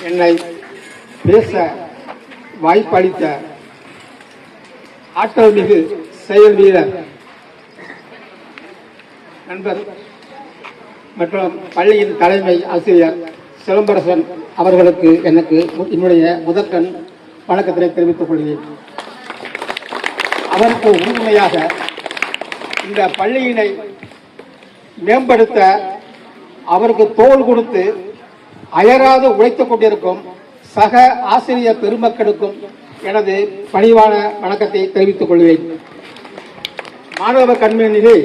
என்னை பேச வாய்ப்பளித்த ஆற்றல் மிகு செயல் வீரர் நண்பர் மற்றும் பள்ளியின் தலைமை ஆசிரியர் சிலம்பரசன் அவர்களுக்கு எனக்கு என்னுடைய முதற்கண் வணக்கத்தினை தெரிவித்துக் கொள்கிறேன். அவருக்கு உறுதுணையாக இந்த பள்ளியினை மேம்படுத்த அவருக்கு தோள் கொடுத்து அயராது உழைத்துக் கொண்டிருக்கும் சக ஆசிரியர் பெருமக்களுக்கும் எனது பணிவான வணக்கத்தை தெரிவித்துக் கொள்வேன். மாணவ கண்மணியிலே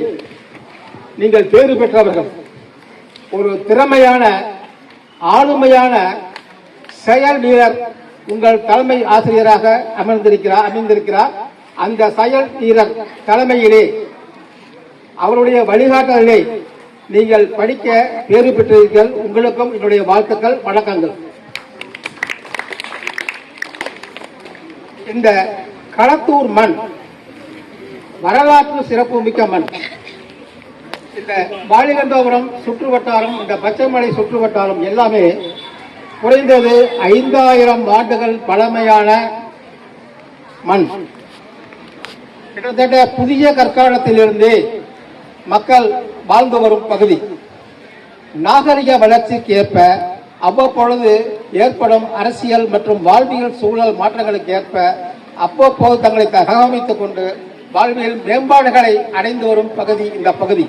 நீங்கள் பேறு பெற்றவர்கள், ஒரு திறமையான ஆளுமையான செயல் வீரர் உங்கள் தலைமை ஆசிரியராக அமைந்திருக்கிறார். அந்த செயல் வீரர் தலைமையிலே அவருடைய வழிகாட்டலிலே நீங்கள் படிக்க பேறு பெற்றீர்கள். உங்களுக்கும் என்னுடைய வாழ்த்துக்கள், வணக்கங்கள். இந்த களத்தூர் மண் வரலாற்று சிறப்பு மிக்க மண். இந்த வாலிகண்டபுரம் சுற்று வட்டாரம், இந்த பச்சைமலை சுற்று வட்டாரம் எல்லாமே குறைந்தது 5000 ஆண்டுகள் பழமையான மண். கிட்டத்தட்ட புதிய கற்காலத்திலிருந்து மக்கள் வாழ்ந்து வரும் பகுதி. நாகரிக வளர்ச்சிக்கு ஏற்ப அவ்வப்பொழுது ஏற்படும் அரசியல் மற்றும் வாழ்வியல் சூழல் மாற்றங்களுக்கு ஏற்ப அவ்வப்போது தங்களை தகவமைத்துக் கொண்டு வாழ்வியல் மேம்பாடுகளை அடைந்து வரும் பகுதி இந்த பகுதி.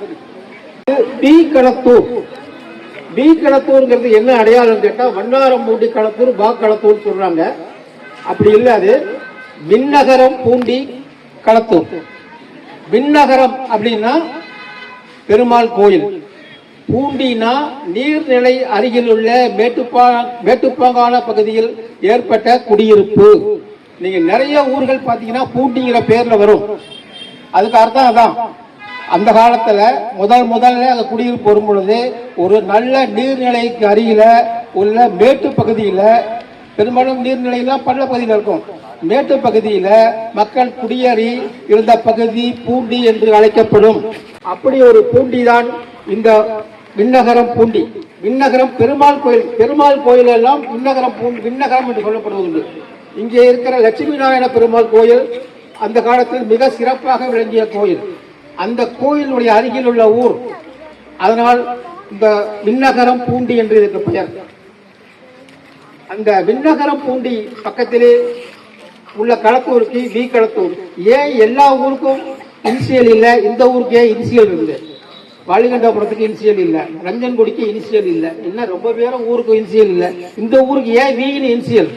பி களத்தூர். பி களத்தூர்ங்கிறது என்ன அடையாளம் கேட்டா, வண்ணாரம்பூண்டி களத்தூர், பா களத்தூர் சொல்றாங்க. அப்படி இல்லாது விண்ணகரம் பூண்டி களத்தூர். விண்ணகரம் அப்படின்னா பெருமாள் கோயில், பூண்டினா நீர்நிலை அருகில் உள்ள மேட்டுப்பாங்கான பகுதியில் ஏற்பட்ட குடியிருப்பு. நீங்க நிறைய ஊர்கள் பாத்தீங்கன்னா பூண்டிங்கிற பேர்ல வரும். அதுக்கு அர்த்தம் அதான். அந்த காலத்துல முதல்ல அந்த குடியிருப்பு வரும் பொழுது ஒரு நல்ல நீர்நிலைக்கு அருகில உள்ள மேட்டு பகுதியில, பெரும்பாலும் நீர்நிலையெல்லாம் பள்ள பகுதியில் இருக்கும், மேட்டு பகுதியில மக்கள் குடியேறி இருந்த பகுதி பூண்டி என்று அழைக்கப்படும். அப்படி ஒரு பூண்டி தான் இந்த விண்ணகரம் பூண்டி. விண்ணகரம் பெருமாள் கோயில். பெருமாள் கோயில் எல்லாம் விண்ணகரம் என்று சொல்லப்படுவது. இங்கே இருக்கிற லட்சுமி நாராயண பெருமாள் கோயில் அந்த காலத்தில் மிக சிறப்பாக விளங்கிய கோயில். அந்த கோயிலுடைய அருகில் உள்ள ஊர், அதனால் இந்த விண்ணகரம் பூண்டி என்று இதற்கு பெயர். அந்த விண்ணகரம் பூண்டி பக்கத்திலே உள்ள களத்தூருக்கு வி களத்தூர். ஏன் எல்லா ஊருக்கும் இனிஷியல் இல்ல, இந்த ஊருக்கு ஏன் இனிஷியல் இருந்து? வாலிகண்டபுரத்துக்கு இனிஷியல் இல்ல, ரஞ்சன்குடிக்கு இனிஷியல் இல்ல, இன்னும் ரொம்ப பேரும் ஊருக்கு இனிஷியல் இல்ல, இந்த ஊருக்கு ஏன் வீண் இனிஷியல்?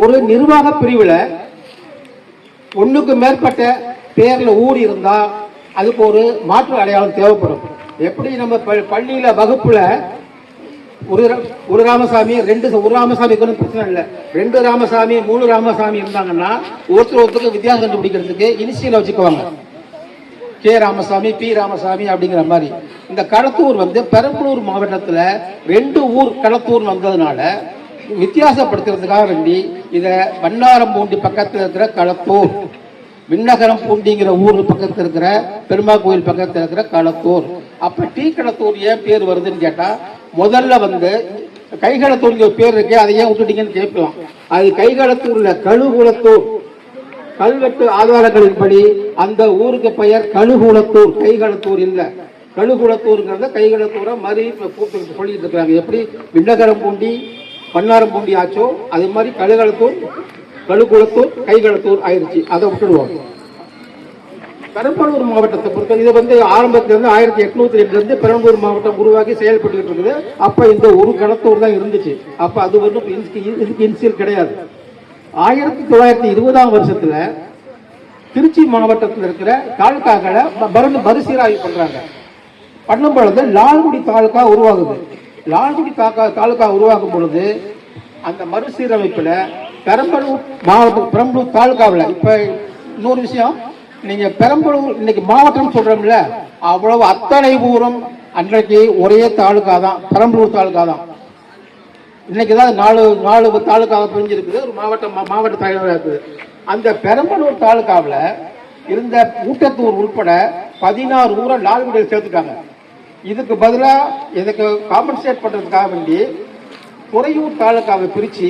ஒரு நிர்வாக பிரிவுல ஒண்ணுக்கு மேற்பட்ட பேர்ல ஊர் இருந்தா அதுக்கு ஒரு மாற்று அடையாளம் தேவைப்படும். எப்படி நம்ம பள்ளியில வகுப்புல ஒரு ராமசாமி ஒரு ராமசாமிக்கு ஒன்றும் பிரச்சனை இல்லை, 2 ராமசாமி 3 ராமசாமி இருந்தாங்கன்னா ஒருத்தருக்கு வித்தியாசம் கண்டுபிடிக்கிறதுக்கு இனிஷியல் வச்சுக்குவாங்க. கே ராமசாமி, பி ராமசாமி அப்படிங்கிற மாதிரி. இந்த களத்தூர் பெரம்பலூர் மாவட்டத்துல 2 ஊர் களத்தூர் வந்ததுனால வித்தியாசப்படுத்துறதுக்காக வேண்டி இத வண்ணாரம்பூண்டி பக்கத்தில் இருக்கிற களத்தூர், விண்ணகரம் பூண்டிங்கிற ஊர் பக்கத்தில் இருக்கிற பெருமாள் கோயில் பக்கத்தில் இருக்கிற களத்தூர். அப்ப டி களத்தூர் ஏன் பேர் வருதுன்னு கேட்டா, முதல்ல கைகளத்தூர் பேர் இருக்கு, அதை ஏன் விட்டுட்டீங்கன்னு கேட்கலாம். அது கைகளத்தூர்ல கழுகுளத்தூர், கல்வெட்டு ஆதாரங்களின்படி அந்த ஊருக்கு பெயர் கழுகுளத்தூர், கைகளத்தூர் இல்ல. கழுகுளத்தூர்ங்கிறத கைகளத்தூரை மாதிரி கூப்பிட்டு சொல்லிட்டு இருக்காங்க. எப்படி விண்ணகரம் பூண்டி வண்ணாரம்பூண்டி ஆச்சோ அது மாதிரி கழுகுளத்தூர் கைகளத்தூர் ஆயிடுச்சு. அதை விட்டுடுவோம். பெரம்பலூர் மாவட்டத்தை பொறுத்த இது ஆரம்பத்திலிருந்து 1802 பெரம்பலூர் மாவட்டம் உருவாக்கி செயல்பட்டு இருக்குது. அப்ப இந்த ஒரு களத்தூர் தான் இருந்துச்சு. அப்ப அது இதுக்கு இன்சியல் கிடையாது. 1920ஆம் வருஷத்துல திருச்சி மாவட்டத்தில் இருக்கிற தாலுகாக்களை மறுசீராய்வு பண்றாங்க. பண்ணும் பொழுது லால்குடி தாலுகா உருவாகுது. லால்குடி தாலுகா உருவாகும் பொழுது அந்த மறுசீரமைப்புல பெரம்பலூர் மாவட்டம், பெரம்பலூர் தாலுகாவில் இப்ப இன்னொரு விஷயம், நீங்க பெரம்பலூர் இன்னைக்கு மாவட்டம் சொல்றோம்ல, அவ்வளவு அத்தனை ஊரும் அன்றைக்கு ஒரே தாலுகா தான், பெரம்பலூர் தாலுகா தான். இன்னைக்குதான் 4 தாலுகாவை பிரிஞ்சிருக்குது, ஒரு மாவட்ட தலைவராக இருக்குது. அந்த பெரம்பலூர் தாலுகாவில் இருந்த ஊட்டத்தூர் உட்பட 16 ஊரை லால்குடியில் சேர்த்துட்டாங்க. இதுக்கு பதிலாக இதுக்கு காம்பன்சேட் பண்ணுறதுக்காக வேண்டி துறையூர் தாலுக்காவை பிரித்து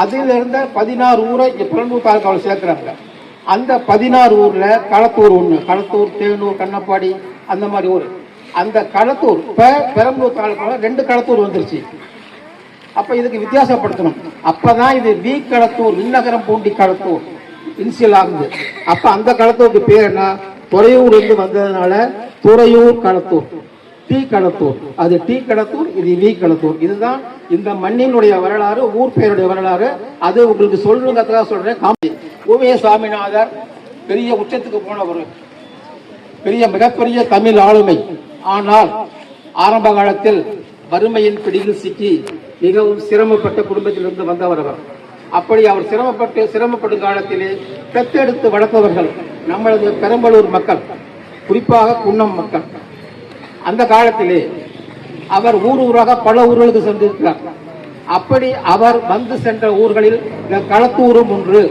அதில் இருந்த 16 ஊரை இங்கே பெரம்பலூர் தாலுக்காவில் சேர்க்குறாங்க. அந்த 16 ஊரில் களத்தூர் ஒன்று, களத்தூர், தேனூர், கண்ணப்பாடி அந்த மாதிரி ஊர். அந்த களத்தூர் இப்போ பெரம்பலூர் தாலுக்காவில் 2 களத்தூர் வந்துருச்சு. அப்போ இதுக்கு வித்தியாசப்படுத்தணும். அப்போ தான் இது வி களத்தூர், விண்ணகரம் பூண்டி களத்தூர் இன்சியல் ஆகுது. அப்போ அந்த களத்தூருக்கு பேர் என்ன? துறையூர் இருந்து வந்ததுனால துறையூர் களத்தூர், டி களத்தூர். அது டி களத்தூர், இது வி களத்தூர். இதுதான் இந்த மண்ணினுடைய வரலாறு, ஊர் பெயருடைய வரலாறு. அது உங்களுக்கு சொல்றதுக்காக சொல்றேன். ஓவிய சாமிநாதர் பெரிய உச்சத்துக்கு போனவர், பெரிய மிகப்பெரிய தமிழ் ஆளுமை. ஆனால் ஆரம்ப காலத்தில் வறுமையின் பிடியில் சிக்கி மிகவும் சிரமப்பட்ட குடும்பத்திலிருந்து வந்தவர் அவர். அப்படி அவர் சிரமப்படும் காலத்திலே பெற்றெடுத்து வளர்த்தவர்கள் நம்மளது பெரம்பலூர் மக்கள், குறிப்பாக குன்னம் மக்கள். அந்த காலத்திலே அவர் ஊராக பல ஊர்களுக்கு சென்றிருக்கிறார். அப்படி அவர் வந்து சென்ற ஊர்களில் இந்த களத்தூரும் ஒன்று.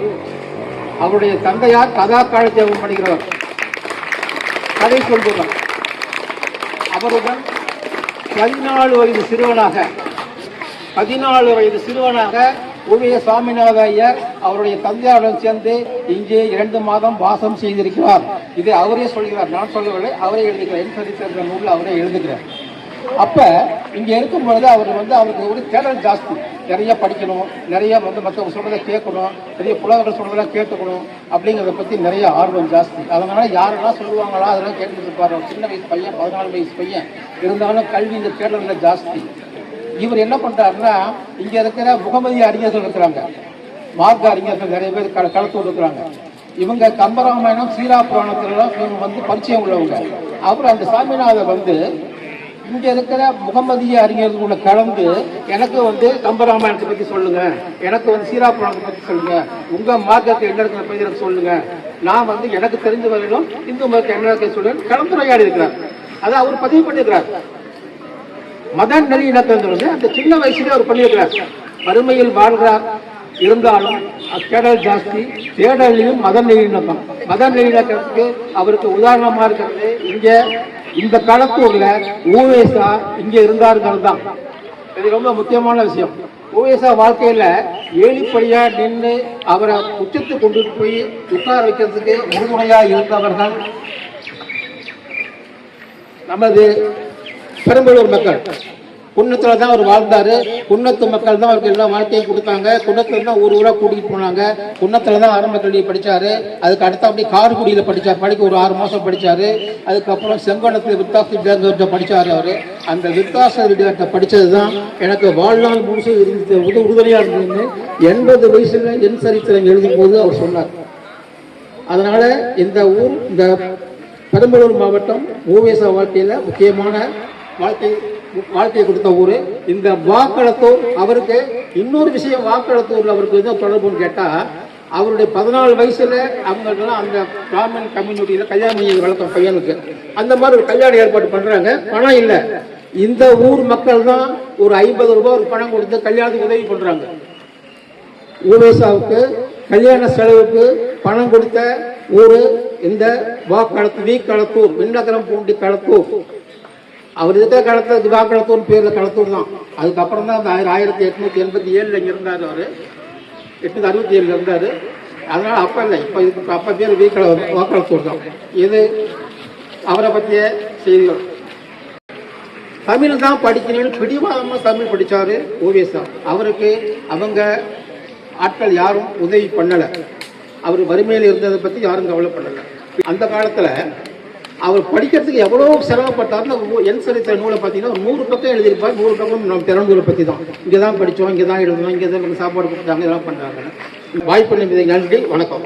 அவருடைய தந்தையார் கதா காலஜெபம் பண்ணுகிறவர், கதை சொல்கிறார். அவருடன் 14 வயது சிறுவனாக ஓவிய சாமிநாத ஐயர் அவருடைய தந்தையாருடன் சேர்ந்து இங்கே 2 மாதம் வாசம் செய்திருக்கிறார். இதை அவரே சொல்கிறார், நான் சொல்லவில்லை, அவரே எழுதுகிறார். என் சரித்திர நூலில் அவரே எழுதுகிறார். அப்ப இங்க இருக்கும் பொழுது அவருக்கு ஒரு தேடல் ஜாஸ்தி. நிறைய படிக்கணும், நிறைய மற்றவங்க சொல்றதை கேட்கணும், நிறைய புலவர்கள் சொல்றதெல்லாம் கேட்டுக்கணும் அப்படிங்கிறத பத்தி நிறைய ஆர்வம் ஜாஸ்தி. அதனால யாரெல்லாம் சொல்லுவாங்களா அதெல்லாம் கேட்டுட்டு இருப்பாரு. சின்ன வயசு பையன், 14 வயசு பையன் இருந்தாலும் கல்வி இந்த தேடல்ல ஜாஸ்தி. இவர் என்ன பண்றாருன்னா, இங்க இருக்கிற முகமதிய அறிஞர்கள் இருக்கிறாங்க, மார்க்க அறிஞர்கள் நிறைய பேர் களத்தோடு இருக்கிறாங்க. இவங்க கம்பராமாயணம், சீரா புராணத்திலாம் இவங்க பரிச்சயம் உள்ளவங்க. அப்புறம் அந்த சாமிநாதர் இங்க இருக்கிற முகமதிய அறிஞர்களோட கலந்து எனக்கு கம்பராமாயணத்தை பத்தி சொல்லுங்க, எனக்கு சீரா புராணத்தை பத்தி சொல்லுங்க, உங்க மார்க்கத்தை என்ன இருக்கிற பத்தி எனக்கு சொல்லுங்க, நான் எனக்கு தெரிஞ்ச வரையிலும் இந்து மதத்தை என்ன இருக்க சொல்லுங்க கலந்துரையாடி இருக்கிறார். அதை அவர் பதிவு பண்ணியிருக்கிறார். மத நல்லிணக்கம் அந்த சின்ன வயசுல அவர் பண்ணியிருக்கிறார். வறுமையில் வாழ்கிறார், இருந்தாலும் தேடல் ஜாஸ்தி. தேடலையும் மத நல்லிணக்கம், மத நல்லிணக்கத்துக்கு அவருக்கு உதாரணமா இருக்கிறது இங்க இந்த களத்தூர்ல ஓவேசா இங்க இருந்தாருங்கிறது தான். இது ரொம்ப முக்கியமான விஷயம். ஓவேசா வாழ்க்கையில ஏழிப்படியா நின்று அவரை உச்சத்து கொண்டு போய் உட்கார வைக்கிறதுக்கு உறுதுணையா இருந்தவர்கள் நமது பெரம்பலூர் மக்கள். குன்னத்துல தான் அவர் வாழ்ந்தாரு. குன்னத்து மக்கள் தான் அவருக்கு எல்லா வாழ்க்கையும் கொடுத்தாங்க. குன்னத்துல தான் ஊரா கூட்டிட்டு போனாங்க. குன்னத்துல தான் ஆரம்ப கல்வி படிச்சாரு. அதுக்கு அடுத்த அப்படி கார்குடியில படிக்க ஒரு 6 மாசம் படிச்சாரு. அதுக்கப்புறம் செங்கோணத்துல வித்தாச படிச்சாரு. அவரு அந்த வித்தாச படிச்சதுதான் எனக்கு வாழ்நாள் முழுசு உறுதுணையா இருந்ததுன்னு 80 வயசுல என் சரித்திரம் எழுதும் போது அவர் சொன்னார். அதனால இந்த ஊர், இந்த பெரம்பலூர் மாவட்டம் ஓவேசா வாழ்க்கையில முக்கியமான வாழ்க்கையை கொடுத்த ஊரு. இந்த வாக்களத்தூர் அவருக்கு இன்னொரு விஷயம், வாக்களத்தூர்ல அவருக்கு எதுவும் தொடர்புன்னு கேட்டா, அவருடைய 14 வயசுல அவங்களுக்கெல்லாம் அந்த பிராமன் கம்யூனிட்டியில கல்யாணம் வளர்த்த பையனுக்கு அந்த மாதிரி ஒரு கல்யாணம் ஏற்பாடு பண்றாங்க. பணம் இல்லை, இந்த ஊர் மக்கள் தான் ஒரு 50 ரூபாய் ஒரு பணம் கொடுத்து கல்யாணத்துக்கு உதவி பண்றாங்க. ஊவேசாவுக்கு கல்யாண செலவுக்கு பணம் கொடுத்த ஊரு இந்த வி களத்தூர், விண்ணகரம் பூண்டி களத்தூர். அவர் இருக்கிற களத்துல வாக்களத்தூர் பேர்ல களத்தூர் தான். அதுக்கப்புறம் தான் 1887 இங்க இருந்தாரு. அவரு 867 இருந்தாரு. அதனால அப்ப இல்லை, அப்ப பேர் வாக்களத்தூர் தான். இது அவரை பற்றிய செய்திகள். தமிழ் தான் படிக்கணும்னு பிடிவாதமா தமிழ் படிச்சாரு ஓவேசா. அவருக்கு அவங்க ஆட்கள் யாரும் உதவி பண்ணல. அவர் வறுமையில் இருந்ததை பத்தி யாரும் கவலை பண்ணல. அந்த காலத்துல அவர் படிக்கிறதுக்கு எவ்வளவு சிரமப்பட்டார்னு என் சரித்திர நூலை பார்த்தீங்கன்னா 100 பக்கம் எழுதியிருப்பார். 100 பக்கம் நம்ம திறந்தூரை பற்றி தான். இங்கே தான் படித்தோம், இங்கே தான் எழுதணும், இங்கே தான் சாப்பாடு கொடுத்தாங்க, இதெல்லாம் பண்ணுறாங்க. வாய்ப்பு நன்றி, வணக்கம்.